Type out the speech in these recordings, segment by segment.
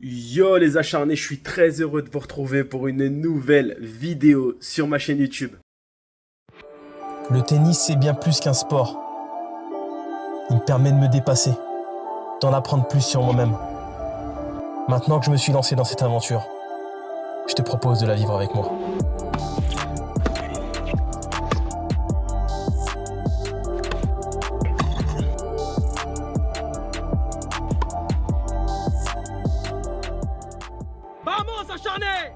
Yo les acharnés, je suis très heureux de vous retrouver pour une nouvelle vidéo sur ma chaîne YouTube. Le tennis, c'est bien plus qu'un sport. Il me permet de me dépasser, d'en apprendre plus sur moi-même. Maintenant que je me suis lancé dans cette aventure, je te propose de la vivre avec moi. Vamos acharnés!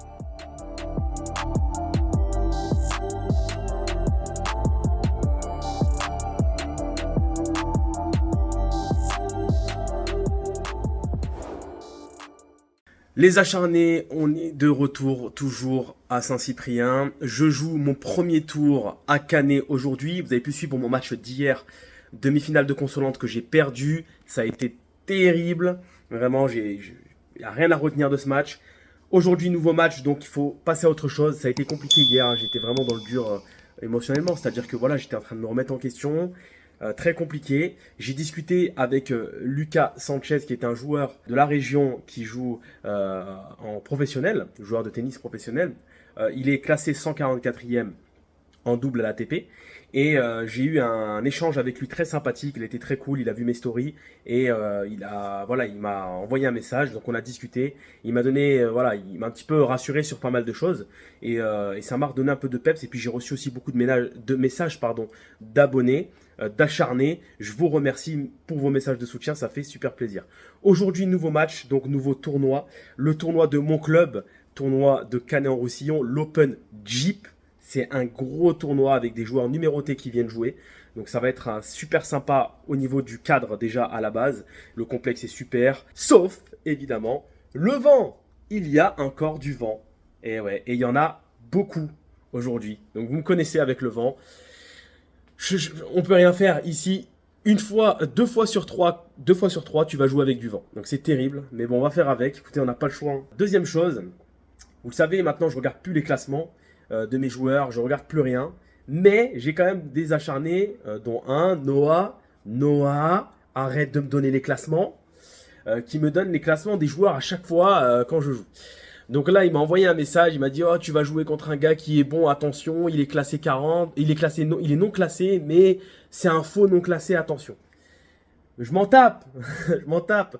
Les acharnés, on est de retour toujours à Saint-Cyprien. Je joue mon premier tour à Canet aujourd'hui. Vous avez pu suivre mon match d'hier, demi-finale de consolante que j'ai perdu. Ça a été terrible. Vraiment, il n'y a rien à retenir de ce match. Aujourd'hui, nouveau match, donc il faut passer à autre chose. Ça a été compliqué hier, hein. J'étais vraiment dans le dur émotionnellement. C'est-à-dire que voilà, j'étais en train de me remettre en question. Très compliqué. J'ai discuté avec Lucas Sanchez, qui est un joueur de la région qui joue en professionnel, joueur de tennis professionnel. Il est classé 144e en double à l'ATP. Et j'ai eu un échange avec lui très sympathique, il était très cool, il a vu mes stories et il m'a envoyé un message, donc on a discuté, il m'a donné, il m'a un petit peu rassuré sur pas mal de choses et ça m'a redonné un peu de peps. Et puis j'ai reçu aussi beaucoup de messages d'abonnés, d'acharnés. Je vous remercie pour vos messages de soutien, ça fait super plaisir. Aujourd'hui, nouveau match, donc nouveau tournoi, le tournoi de mon club, tournoi de Canet-en-Roussillon, l'Open Jeep. C'est un gros tournoi avec des joueurs numérotés qui viennent jouer. Donc ça va être un super sympa au niveau du cadre déjà à la base. Le complexe est super. Sauf, évidemment, le vent. Il y a encore du vent. Et ouais, et il y en a beaucoup aujourd'hui. Donc vous me connaissez avec le vent. On peut rien faire ici. Deux fois sur trois, tu vas jouer avec du vent. Donc c'est terrible. Mais bon, on va faire avec. Écoutez, on n'a pas le choix. Deuxième chose, vous le savez, maintenant je regarde plus les classements de mes joueurs, je regarde plus rien, mais j'ai quand même des acharnés, dont un, Noah. Noah, arrête de me donner les classements, qui me donne les classements des joueurs à chaque fois quand je joue. Donc là, il m'a envoyé un message, il m'a dit: "Oh, tu vas jouer contre un gars qui est bon, attention, il est classé 40, il est non classé, mais c'est un faux non classé, attention." Je m'en tape, je m'en tape.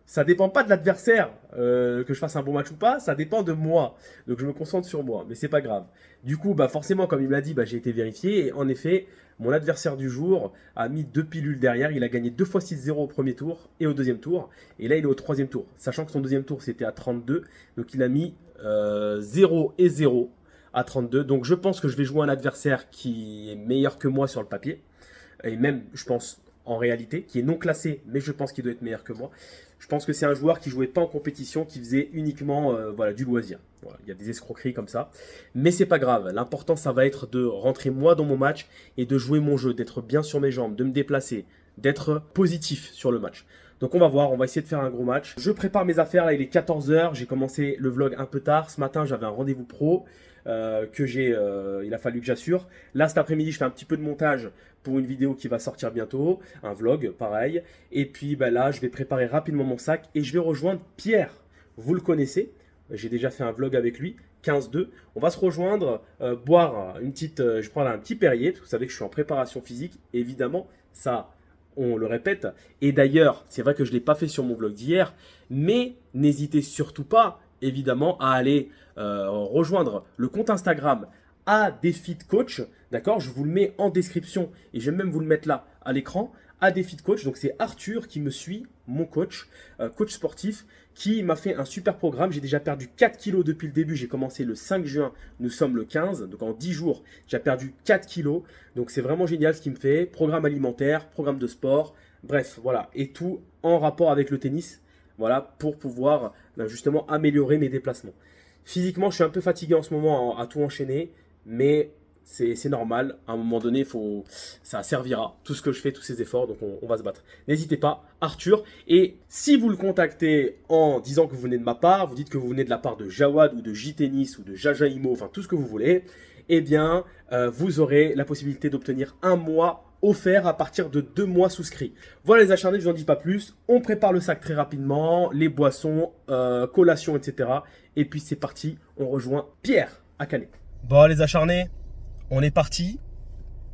Ça dépend pas de l'adversaire que je fasse un bon match ou pas, ça dépend de moi. Donc je me concentre sur moi, mais c'est pas grave. Du coup, forcément, comme il me l'a dit, j'ai été vérifié et en effet, mon adversaire du jour a mis 2 pilules derrière. Il a gagné 2 fois 6-0 au premier tour et au deuxième tour. Et là, il est au troisième tour. Sachant que son deuxième tour, c'était à 32. Donc il a mis 0 et 0 à 32. Donc je pense que je vais jouer un adversaire qui est meilleur que moi sur le papier. Et même, je pense, en réalité, qui est non classé, mais je pense qu'il doit être meilleur que moi. Je pense que c'est un joueur qui jouait pas en compétition, qui faisait uniquement du loisir. Voilà, il y a des escroqueries comme ça, mais c'est pas grave. L'important, ça va être de rentrer moi dans mon match et de jouer mon jeu, d'être bien sur mes jambes, de me déplacer, d'être positif sur le match. Donc on va voir, on va essayer de faire un gros match. Je prépare mes affaires, là il est 14h, j'ai commencé le vlog un peu tard. Ce matin j'avais un rendez-vous pro il a fallu que j'assure. Là cet après-midi je fais un petit peu de montage pour une vidéo qui va sortir bientôt, un vlog pareil. Et puis là je vais préparer rapidement mon sac et je vais rejoindre Pierre. Vous le connaissez, j'ai déjà fait un vlog avec lui. 15-2, on va se rejoindre, boire une petite, je prends un petit Perrier, parce que vous savez que je suis en préparation physique, évidemment, ça, on le répète. Et d'ailleurs, c'est vrai que je ne l'ai pas fait sur mon vlog d'hier, mais n'hésitez surtout pas, évidemment, à aller rejoindre le compte Instagram @defitcoach, d'accord? Je vous le mets en description et je vais même vous le mettre là à l'écran. @defitcoach, donc c'est Arthur qui me suit, mon coach, coach sportif, qui m'a fait un super programme. J'ai déjà perdu 4 kilos depuis le début. J'ai commencé le 5 juin, nous sommes le 15, donc en 10 jours, j'ai perdu 4 kilos. Donc c'est vraiment génial ce qu'il me fait. Programme alimentaire, programme de sport, bref, voilà. Et tout en rapport avec le tennis, voilà, pour pouvoir justement améliorer mes déplacements. Physiquement, je suis un peu fatigué en ce moment à tout enchaîner, mais c'est normal. À un moment donné, ça servira. Tout ce que je fais, tous ces efforts, donc on va se battre. N'hésitez pas, Arthur. Et si vous le contactez en disant que vous venez de ma part, vous dites que vous venez de la part de Jawad ou de J-Tennis ou de Jaja Imo, enfin tout ce que vous voulez, eh bien, vous aurez la possibilité d'obtenir un mois offert à partir de 2 mois souscrits. Voilà les acharnés, je vous en dis pas plus. On prépare le sac très rapidement, les boissons, collations, etc. Et puis c'est parti, on rejoint Pierre à Canet. Bon les acharnés, on est parti.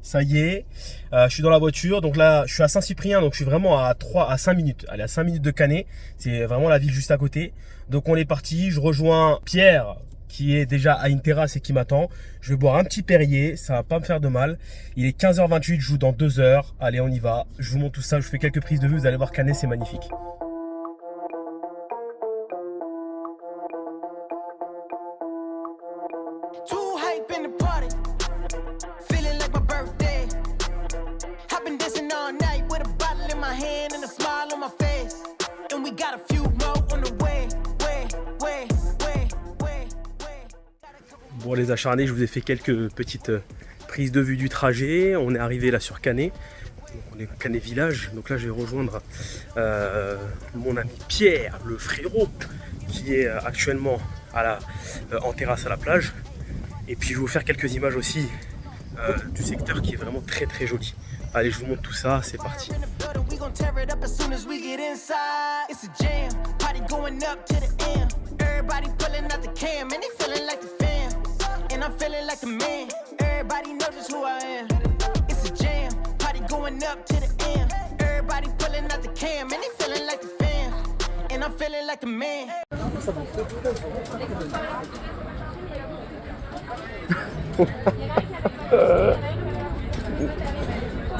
Ça y est, je suis dans la voiture, donc là je suis à Saint-Cyprien, donc je suis vraiment à 5 minutes, allez à 5 minutes de Canet, c'est vraiment la ville juste à côté. Donc on est parti, je rejoins Pierre qui est déjà à une terrasse et qui m'attend. Je vais boire un petit Perrier, ça va pas me faire de mal. Il est 15h28, je joue dans 2 heures, allez on y va, je vous montre tout ça, je fais quelques prises de vue, vous allez voir Canet c'est magnifique. Bon les acharnés, je vous ai fait quelques petites prises de vue du trajet. On est arrivé là sur Canet. Donc, on est à Canet Village. Donc là je vais rejoindre mon ami Pierre, le frérot, qui est actuellement en terrasse à la plage. Et puis je vais vous faire quelques images aussi du secteur qui est vraiment très très joli. Allez, je vous montre tout ça, c'est parti. And I'm feeling like the man. Everybody knows just who I am. It's a jam, party going up to the end. Everybody pulling out the cam, and they feeling like the fan. And I'm feeling like the man.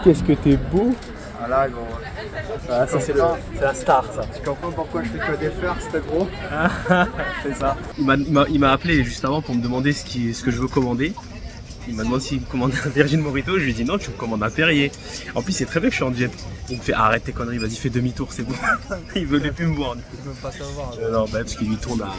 Qu'est-ce que t'es beau. Voilà gros. Ah, ça c'est la star ça. Tu comprends pourquoi je fais que des fleurs, c'était gros. C'est ça. Il m'a appelé juste avant pour me demander ce que je veux commander. Il m'a demandé s'il me commande un Virgin Morito. Je lui ai dit non, tu me commandes un Perrier. En plus, c'est très bien que je suis en jet. Il me fait arrête tes conneries, vas-y, fais demi-tour, c'est bon. Il veut plus me voir. Il veut pas savoir. Non, bah, parce qu'il lui tourne à.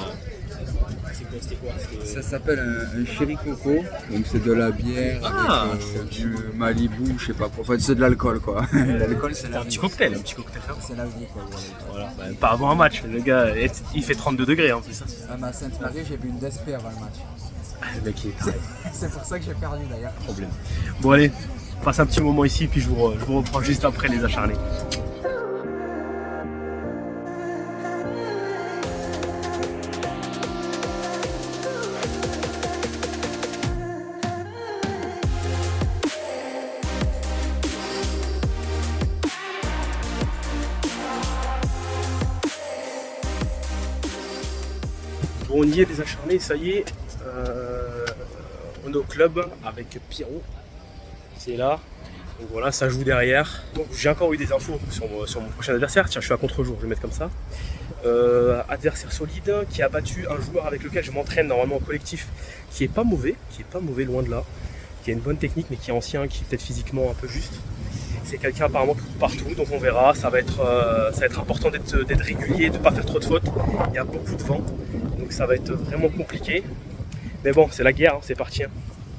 C'était quoi? Ça s'appelle un Chéri Coco, donc c'est de la bière avec du Malibu, je sais pas quoi. En fait, c'est de l'alcool quoi. L'alcool, c'est un petit cocktail, C'est la vie quoi. Voilà. Bah, pas avant un match, le gars, il fait 32 degrés en plus. Ça. À ma Sainte-Marie, j'ai bu une DSP avant le match. Le mec, il est taré. C'est pour ça que j'ai perdu d'ailleurs. Problème. Bon, allez, passe un petit moment ici, puis je vous reprends juste après les acharnés. Bon, on y est, les acharnés, ça y est. On est au club avec Pierrot. C'est là. Donc voilà, ça joue derrière. Donc j'ai encore eu des infos sur mon prochain adversaire. Tiens, je suis à contre-jour, je vais mettre comme ça. Adversaire solide qui a battu un joueur avec lequel je m'entraîne normalement au collectif, qui est pas mauvais loin de là, qui a une bonne technique mais qui est ancien, qui est peut-être physiquement un peu juste. C'est quelqu'un apparemment partout, donc on verra. Ça va être important d'être régulier, de ne pas faire trop de fautes. Il y a beaucoup de vent, donc ça va être vraiment compliqué. Mais bon, c'est la guerre, hein, c'est parti. Hein.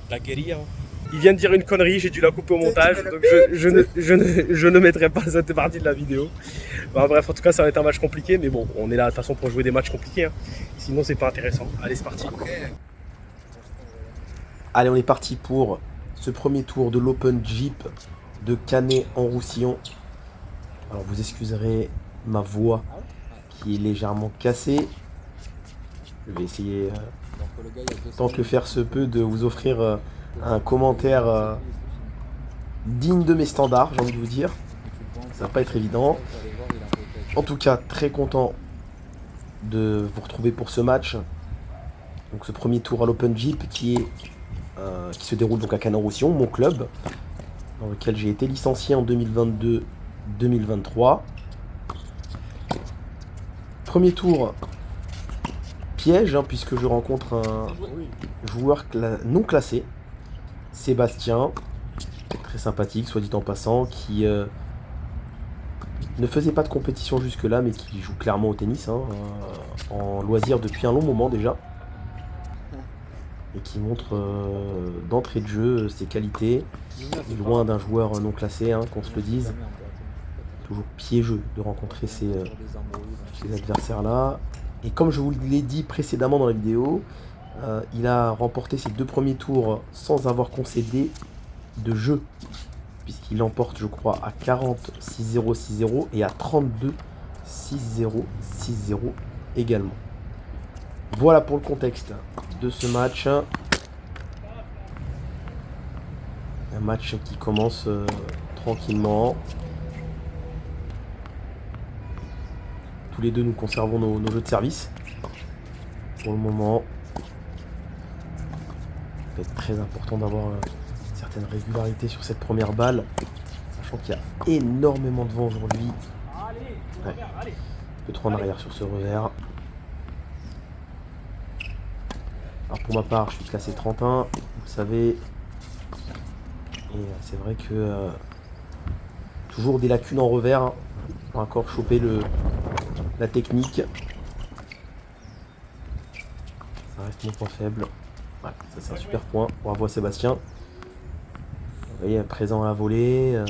La guérilla. Hein. Il vient de dire une connerie, j'ai dû la couper au montage, donc je ne mettrai pas cette partie de la vidéo. Bah, bref, en tout cas, ça va être un match compliqué, mais bon, on est là de toute façon pour jouer des matchs compliqués. Hein. Sinon, c'est pas intéressant. Allez, c'est parti. Allez, on est parti pour ce premier tour de l'Open Jeep de Canet en Roussillon. Alors, vous excuserez ma voix qui est légèrement cassée. Je vais essayer, tant que faire se peut, de vous offrir un commentaire digne de mes standards, j'ai envie de vous dire. Ça va pas être évident. En tout cas, très content de vous retrouver pour ce match. Donc ce premier tour à l'Open Jeep qui se déroule donc à Canet-en-Roussillon, mon club, dans lequel j'ai été licencié en 2022-2023. Premier tour piège, hein, puisque je rencontre un joueur non classé, Sébastien, très sympathique, soit dit en passant, qui ne faisait pas de compétition jusque-là, mais qui joue clairement au tennis, hein, en loisir depuis un long moment déjà, et qui montre d'entrée de jeu ses qualités, loin d'un joueur non classé, hein, qu'on se le dise. Toujours piégeux de rencontrer ces adversaires-là. Et comme je vous l'ai dit précédemment dans la vidéo, il a remporté ses 2 premiers tours sans avoir concédé de jeu. puisqu'il l'emporte, je crois, à 40, 6-0, 6-0 et à 32, 6-0, 6-0 également. Voilà pour le contexte de ce match. Un match qui commence tranquillement. Tous les deux, nous conservons nos jeux de service. Pour le moment, ça va être très important d'avoir une certaine régularité sur cette première balle, sachant qu'il y a énormément de vent aujourd'hui. Ouais. Un peu trop en arrière sur ce revers. Alors pour ma part, je suis classé 31, vous le savez. Et c'est vrai que toujours des lacunes en revers. Pas encore choper la technique. Ça reste mon point faible. Ouais, ça c'est un super point. Bravo à Sébastien. Vous voyez, présent à la volée.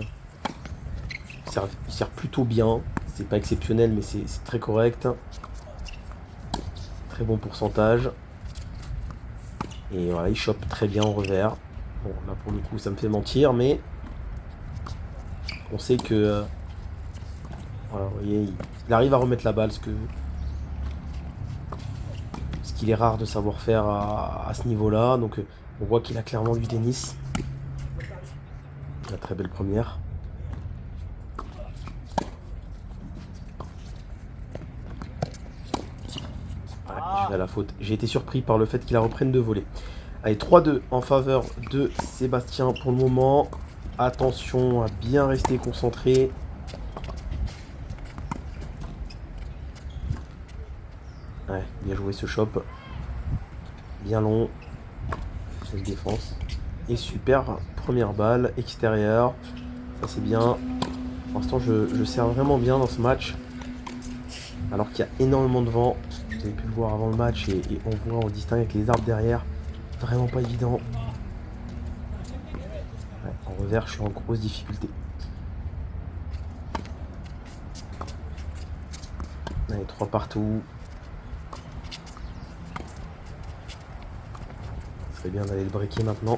Il sert plutôt bien. C'est pas exceptionnel, mais c'est très correct. Très bon pourcentage. Et voilà, il chope très bien en revers. Bon, là pour le coup, ça me fait mentir, mais on sait que voilà, vous voyez, il arrive à remettre la balle, ce qu'il est rare de savoir faire à ce niveau-là. Donc on voit qu'il a clairement du tennis. La très belle première. Ouais, je vais à la faute. J'ai été surpris par le fait qu'il la reprenne de voler. Allez, 3-2 en faveur de Sébastien pour le moment. Attention à bien rester concentré. Ouais, bien joué ce chop. Bien long. Cette défense. Et super première balle extérieure. Ça c'est bien. Pour l'instant je sers vraiment bien dans ce match. Alors qu'il y a énormément de vent. Vous avez pu le voir avant le match et on distingue avec les arbres derrière. Vraiment pas évident. Ouais, en revers, je suis en grosse difficulté. Allez, 3 partout. Ce serait bien d'aller le breaker maintenant.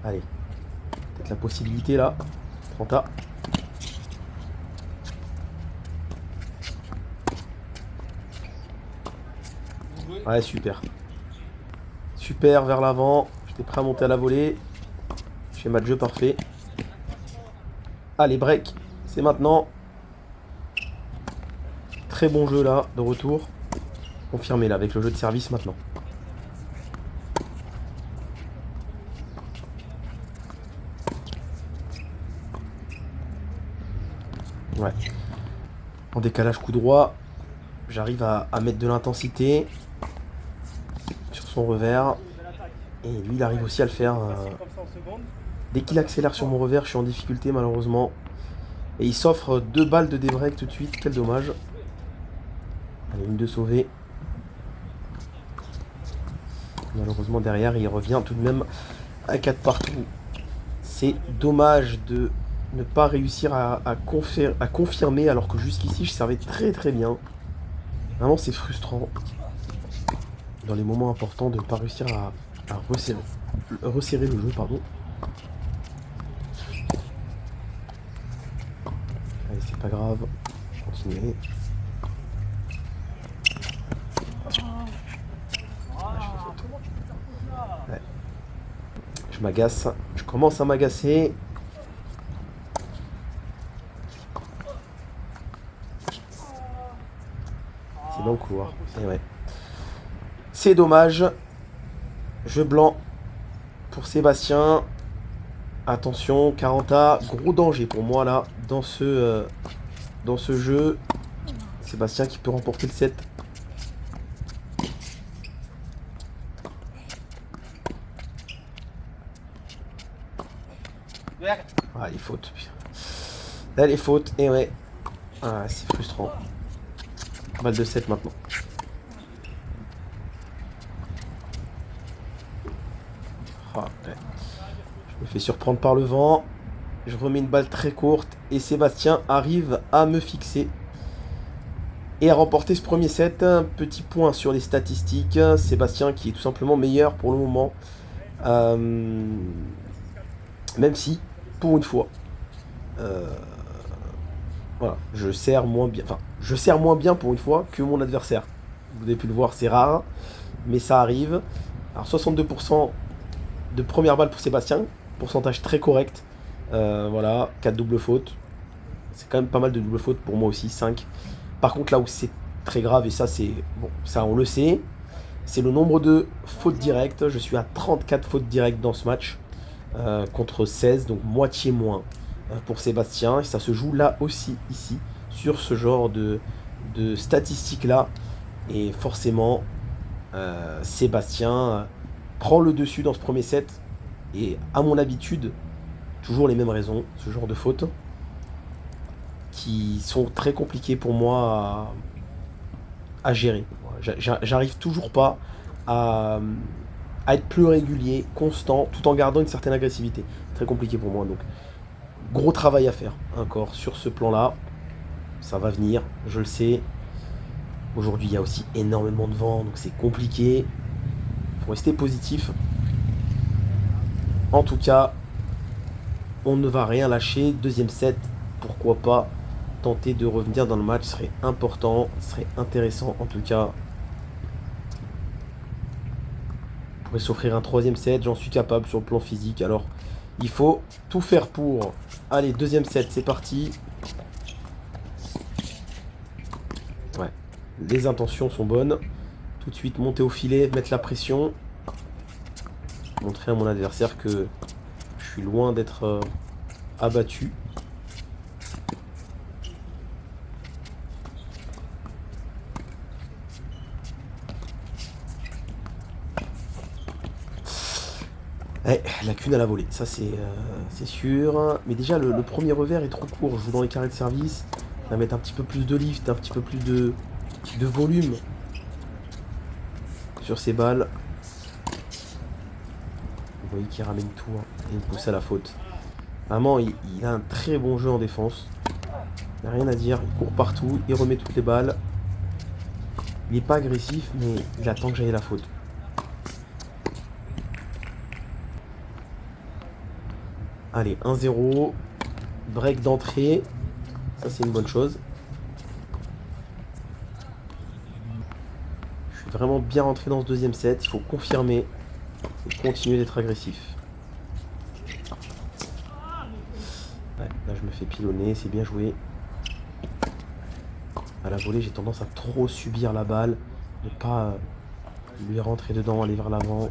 Allez. Peut-être la possibilité là. 30A. Ouais, super. Super, vers l'avant. J'étais prêt à monter à la volée. Schéma de jeu parfait. Allez, break. C'est maintenant. Très bon jeu là, de retour. Confirmé là, avec le jeu de service maintenant. Ouais. En décalage coup droit. J'arrive à mettre de l'intensité sur son revers. Et lui, il arrive aussi à le faire. Dès qu'il accélère sur mon revers, je suis en difficulté malheureusement. Et il s'offre 2 balles de débreak tout de suite. Quel dommage. Allez, une de sauvée. Malheureusement, derrière, il revient tout de même à 4 partout. C'est dommage de ne pas réussir à confirmer alors que jusqu'ici, je servais très très bien. Vraiment, c'est frustrant. Dans les moments importants, de ne pas réussir à resserrer le jeu, pardon. Allez, c'est pas grave. Continuez. Ouais. Je m'agace. Je commence à m'agacer. C'est dans le couloir. Et ouais. C'est dommage. Jeu blanc pour Sébastien. Attention, 40A. Gros danger pour moi là dans ce jeu. Sébastien qui peut remporter le set. Ah, les fautes. Là, les fautes. Et ouais. Ah, c'est frustrant. Balle de 7 maintenant. Ah, ouais. Je me fais surprendre par le vent. Je remets une balle très courte. Et Sébastien arrive à me fixer. Et à remporter ce premier set. Un petit point sur les statistiques. Sébastien qui est tout simplement meilleur pour le moment. Même si, pour une fois, voilà, je sers moins bien. Enfin, je sers moins bien pour une fois que mon adversaire. Vous avez pu le voir, c'est rare, mais ça arrive. Alors 62% de première balle pour Sébastien, pourcentage très correct. Voilà, 4 doubles fautes. C'est quand même pas mal de doubles fautes pour moi aussi, 5. Par contre, là où c'est très grave, et ça c'est bon, ça on le sait, c'est le nombre de fautes directes. Je suis à 34 fautes directes dans ce match, contre 16, donc moitié moins pour Sébastien. Et ça se joue là aussi, ici, sur ce genre de statistiques-là. Et forcément, Sébastien prend le dessus dans ce premier set. Et à mon habitude, toujours les mêmes raisons, ce genre de fautes, qui sont très compliquées pour moi à gérer. J'arrive toujours pas à être plus régulier, constant, tout en gardant une certaine agressivité. Très compliqué pour moi, donc gros travail à faire encore sur ce plan-là. Ça va venir, je le sais. Aujourd'hui, il y a aussi énormément de vent, donc c'est compliqué. Il faut rester positif. En tout cas, on ne va rien lâcher. Deuxième set, pourquoi pas tenter de revenir dans le match, serait important, serait intéressant en tout cas. On pourrait s'offrir un troisième set, j'en suis capable sur le plan physique. Alors, il faut tout faire pour. Allez, deuxième set, c'est parti. Ouais, les intentions sont bonnes. Tout de suite, monter au filet, mettre la pression. Montrer à mon adversaire que je suis loin d'être abattu. Ouais, lacune à la volée, ça c'est sûr. Mais déjà, le premier revers est trop court. Je joue dans les carrés de service. On va mettre un petit peu plus de lift, un petit peu plus de volume sur ces balles. Vous voyez qu'il ramène tout, hein, et il pousse à la faute. Vraiment, il a un très bon jeu en défense. Il n'y a rien à dire. Il court partout, il remet toutes les balles. Il n'est pas agressif, mais il attend que j'aille la faute. Allez, 1-0. Break d'entrée. Ça, c'est une bonne chose. Je suis vraiment bien rentré dans ce deuxième set. Il faut confirmer et continuer d'être agressif. Ouais, là, je me fais pilonner. C'est bien joué. À la volée, j'ai tendance à trop subir la balle. Ne pas lui rentrer dedans, aller vers l'avant.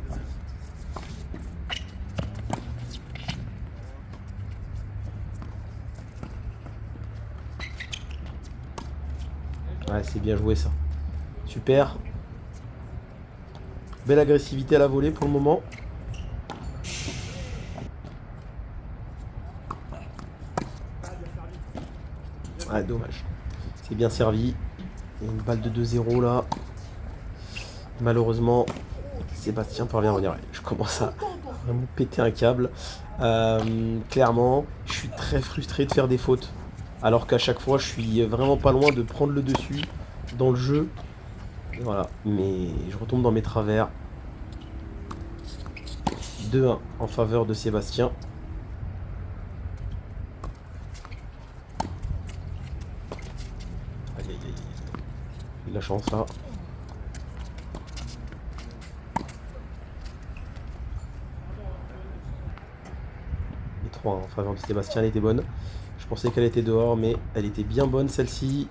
Ouais, c'est bien joué ça. Super. Belle agressivité à la volée pour le moment. Ouais, dommage. C'est bien servi. Il y a une balle de 2-0 là. Malheureusement, Sébastien parvient à revenir. Ouais, je commence à vraiment péter un câble. Clairement, je suis très frustré de faire des fautes. Alors qu'à chaque fois, je suis vraiment pas loin de prendre le dessus dans le jeu. Et voilà, mais je retombe dans mes travers. 2-1 en faveur de Sébastien. Aïe aïe aïe. Il a de la chance là. Et 3 en faveur de Sébastien, elle était bonne. Je pensais qu'elle était dehors, mais elle était bien bonne celle-ci.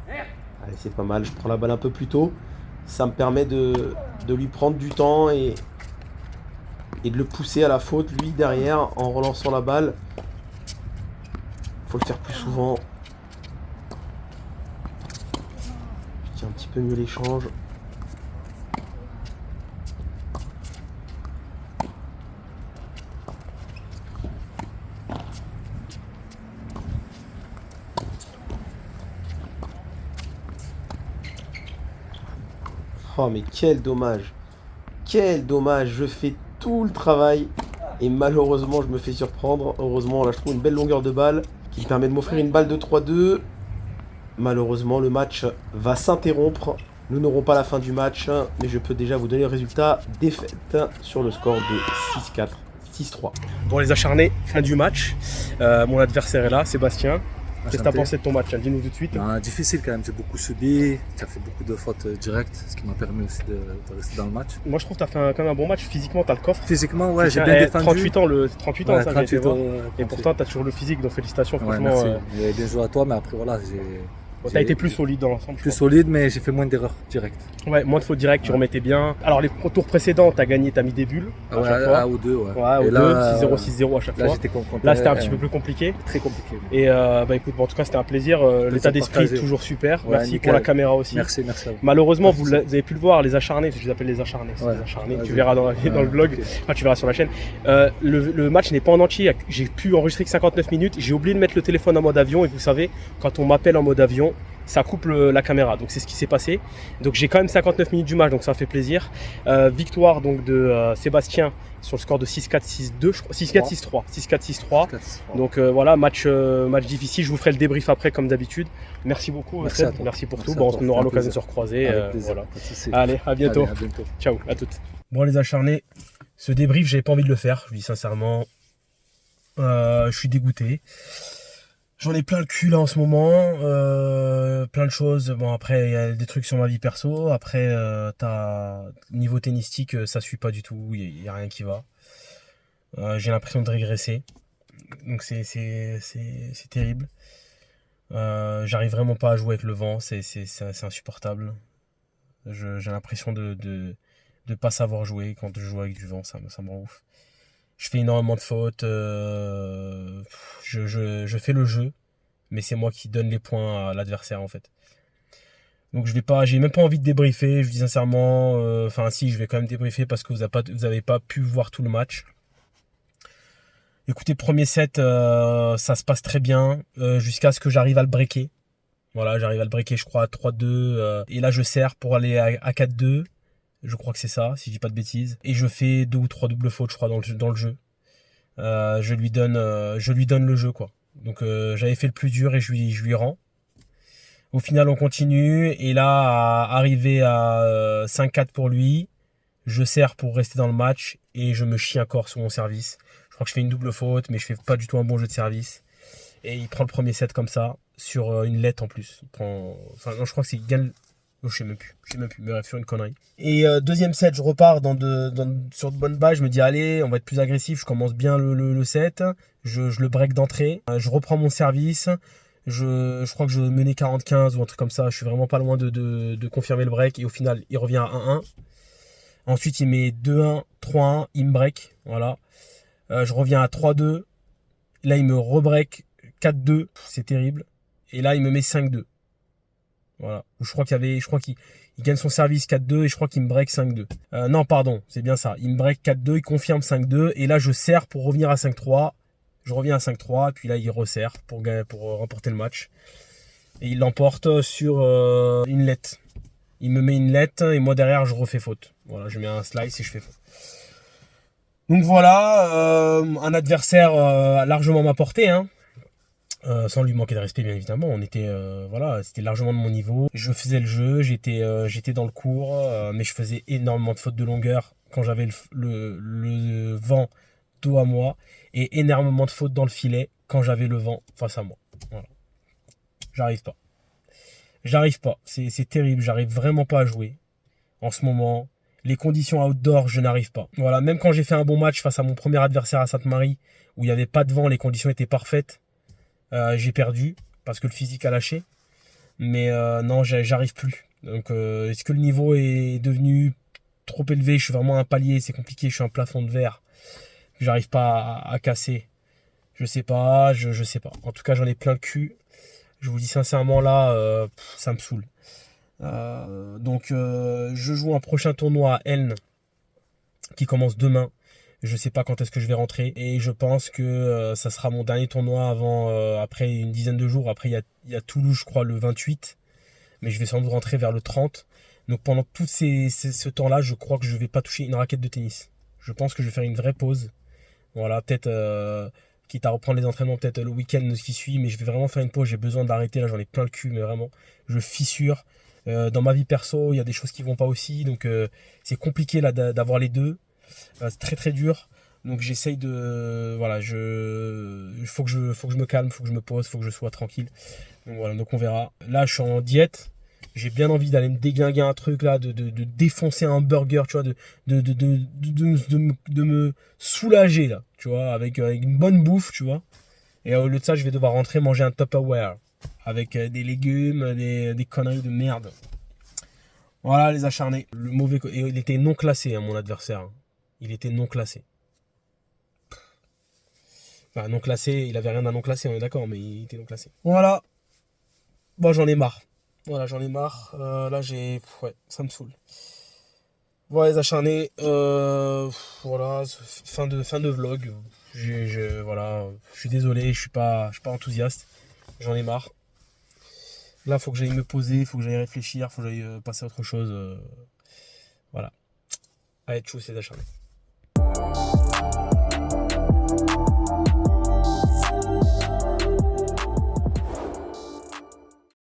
Allez, c'est pas mal. Je prends la balle un peu plus tôt. Ça me permet de lui prendre du temps et de le pousser à la faute, lui, derrière, en relançant la balle. Faut le faire plus souvent. Je tiens un petit peu mieux l'échange. Oh mais quel dommage. Quel dommage. Je fais tout le travail et malheureusement je me fais surprendre. Heureusement là je trouve une belle longueur de balle qui me permet de m'offrir une balle de 3-2. Malheureusement, le match va s'interrompre. Nous n'aurons pas la fin du match, mais je peux déjà vous donner le résultat. Défaite sur le score de 6-4, 6-3. Bon, les acharnés, fin du match. Mon adversaire est là, Sébastien. Qu'est-ce que tu as pensé de ton match? Dis-nous tout de suite. Difficile quand même, j'ai beaucoup subi, tu as fait beaucoup de fautes directes, ce qui m'a permis aussi de rester dans le match. Moi je trouve que tu as fait quand même un bon match, physiquement tu as le coffre. Physiquement, ouais, j'ai bien défendu. 38 ans, ça 38 ans. Et pourtant tu as toujours le physique, donc félicitations, franchement. Merci. Bien joué à toi, mais après voilà, tu as été plus solide dans l'ensemble. Plus solide, mais j'ai fait moins d'erreurs directes. Ouais, moins de fautes directes, tu remettais bien. Alors les tours précédents, tu as gagné, tu as mis des bulles à chaque fois. 1 ou 2, ouais. Ouais, ou 2, 6-0, 6-0 à chaque fois. Là, c'était un petit peu plus compliqué. Très compliqué. Et écoute, en tout cas, c'était un plaisir. L'état d'esprit est toujours super. Ouais, merci nickel. pour la caméra aussi. Merci à vous. Malheureusement, vous avez pu le voir, les acharnés, je les appelle les acharnés. Ouais. Les acharnés. Tu verras dans le vlog, Okay. enfin, tu verras sur la chaîne. Le match n'est pas en entier. J'ai pu enregistrer que 59 minutes. J'ai oublié de mettre le téléphone en mode avion. Et vous savez, quand on m'appelle en mode avion, ça coupe la caméra, donc c'est ce qui s'est passé. Donc j'ai quand même 59 minutes du match, donc ça fait plaisir. Victoire donc de Sébastien sur le score de 6-4, 6-2, je crois, 6-4, 6-3. Donc voilà, match difficile. Je vous ferai le débrief après comme d'habitude. Merci beaucoup, Seb. Merci pour tout. Bon, on aura l'occasion de se recroiser. Voilà. Allez, à bientôt. Allez, à bientôt. Ciao, à toutes. Bon les acharnés, ce débrief, j'avais pas envie de le faire. Je vous dis sincèrement, je suis dégoûté. J'en ai plein le cul là en ce moment, plein de choses. Bon après il y a des trucs sur ma vie perso. Après niveau tennistique ça suit pas du tout, il y a rien qui va. J'ai l'impression de régresser, donc c'est terrible. J'arrive vraiment pas à jouer avec le vent, c'est insupportable. J'ai l'impression de pas savoir jouer quand je joue avec du vent, ça me rend ouf. Je fais énormément de fautes, je fais le jeu, mais c'est moi qui donne les points à l'adversaire en fait. Donc j'ai même pas envie de débriefer, je vous dis sincèrement, enfin si, je vais quand même débriefer parce que vous avez pas pu voir tout le match. Écoutez, premier set, ça se passe très bien, jusqu'à ce que j'arrive à le breaker. Voilà, j'arrive à le breaker je crois à 3-2, et là je sers pour aller à 4-2. Je crois que c'est ça, si je dis pas de bêtises. Et je fais 2 ou 3 doubles fautes, je crois, dans le jeu. Je lui donne le jeu, quoi. Donc j'avais fait le plus dur et je lui rends. Au final, on continue. Et là, arrivé à 5-4 pour lui, je sers pour rester dans le match et je me chie encore sur mon service. Je crois que je fais une double faute, mais je fais pas du tout un bon jeu de service. Et il prend le premier set comme ça, sur une lettre en plus. Non, je crois que c'est égal. Je sais même plus, mais bref, sur une connerie. Et deuxième set, je repars sur de bonnes bases. Je me dis, allez, on va être plus agressif. Je commence bien le set. Je le break d'entrée. Je reprends mon service. Je crois que je menais 40-15 ou un truc comme ça. Je suis vraiment pas loin de confirmer le break. Et au final, il revient à 1-1. Ensuite, il met 2-1, 3-1. Il me break. Voilà. Je reviens à 3-2. Là, il me rebreak 4-2. C'est terrible. Et là, il me met 5-2. Voilà. Je crois qu'il gagne son service 4-2 et je crois qu'il me break 5-2. Non, pardon, c'est bien ça. Il me break 4-2, il confirme 5-2 et là je sers pour revenir à 5-3. Je reviens à 5-3 et puis là il resserre pour remporter le match. Et il l'emporte sur une lettre. Il me met une lettre et moi derrière je refais faute. Voilà, je mets un slice et je fais faute. Donc voilà, un adversaire largement à ma portée, hein. Sans lui manquer de respect bien évidemment, c'était largement de mon niveau. Je faisais le jeu, j'étais dans le cours, mais je faisais énormément de fautes de longueur quand j'avais le vent dos à moi et énormément de fautes dans le filet quand j'avais le vent face à moi. Voilà. J'arrive pas, c'est terrible, j'arrive vraiment pas à jouer en ce moment. Les conditions outdoor, je n'arrive pas. Voilà, même quand j'ai fait un bon match face à mon premier adversaire à Sainte-Marie où il n'y avait pas de vent, les conditions étaient parfaites. J'ai perdu parce que le physique a lâché, mais non, j'arrive plus. Donc est-ce que le niveau est devenu trop élevé? Je suis vraiment à un palier, c'est compliqué, je suis un plafond de verre, j'arrive pas à casser. Je sais pas. En tout cas, j'en ai plein le cul. Je vous dis sincèrement là, ça me saoule. Donc je joue un prochain tournoi à Elne qui commence demain. Je sais pas quand est-ce que je vais rentrer et je pense que ça sera mon dernier tournoi après une dizaine de jours. Après il y a Toulouse je crois le 28, mais je vais sans doute rentrer vers le 30. Donc pendant tout ce temps-là, je crois que je vais pas toucher une raquette de tennis. Je pense que je vais faire une vraie pause. Voilà, peut-être quitte à reprendre les entraînements peut-être le week-end qui suit, mais je vais vraiment faire une pause, j'ai besoin d'arrêter, là j'en ai plein le cul, mais vraiment, je fissure. Dans ma vie perso, il y a des choses qui vont pas aussi, donc c'est compliqué là d'avoir les deux, c'est très très dur, donc j'essaye de, voilà, faut que je me calme, faut que je me pose, faut que je sois tranquille, donc voilà, donc on verra. Là je suis en diète, j'ai bien envie d'aller me déglinguer un truc là, de défoncer un burger, tu vois, de me soulager là, tu vois, avec une bonne bouffe, tu vois, et au lieu de ça je vais devoir rentrer manger un Tupperware avec des légumes, des conneries de merde. Voilà les acharnés. Le mauvais et il était non classé, hein, mon adversaire. Il était non classé. Enfin, non classé, il avait rien à non classé, on est d'accord, mais il était non classé. Voilà. Bon, j'en ai marre. Voilà, j'en ai marre. Là, ouais, ça me saoule. Voilà les acharnés. Voilà, fin de vlog. Voilà, je suis désolé, je suis pas enthousiaste. J'en ai marre. Là, faut que j'aille me poser, faut que j'aille réfléchir, faut que j'aille passer à autre chose. Voilà. Allez, tchou, c'est d'acharné.